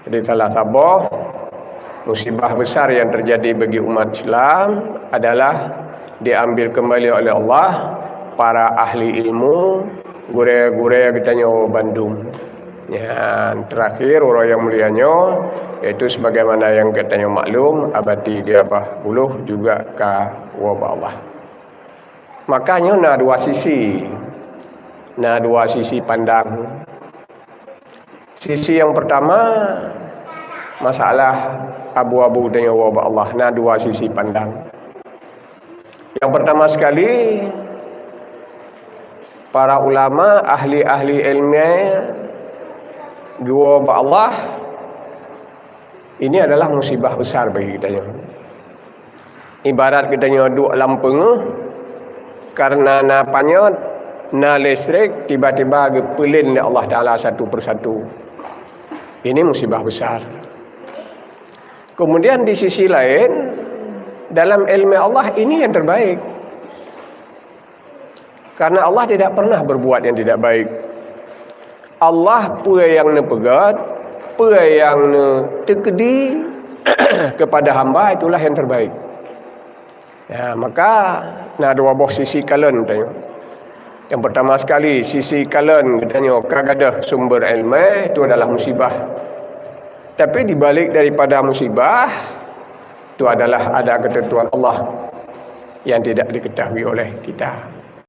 Jadi salah satu musibah besar yang terjadi bagi umat Islam adalah diambil kembali oleh Allah para ahli ilmu, guru-guru katanya Bandung. Yang terakhir orang yang mulianya, yaitu sebagaimana yang katanya maklum, abadi dia puluh juga ka wabah Allah. Makanya dua sisi pandang. Sisi yang pertama masalah abu-abu dengan wabah Allah. Dua sisi pandang. Yang pertama sekali, para ulama, ahli-ahli ilmiah, wabah Allah ini adalah musibah besar bagi kita. Ibarat kita duduk lampung, karena napanya na listrik tiba-tiba gepelin oleh Allah Ta'ala satu persatu. Ini musibah besar. Kemudian di sisi lain, dalam ilmu Allah ini yang terbaik. Karena Allah tidak pernah berbuat yang tidak baik. Allah pula yang nepegat, pula yang tekedi kepada hamba, itulah yang terbaik. Ya, maka dua buah sisi kalen tanya. Yang pertama sekali sisi kalen katanya kagadah sumber ilmu itu adalah musibah. Tapi dibalik daripada musibah itu adalah ada ketentuan Allah yang tidak diketahui oleh kita.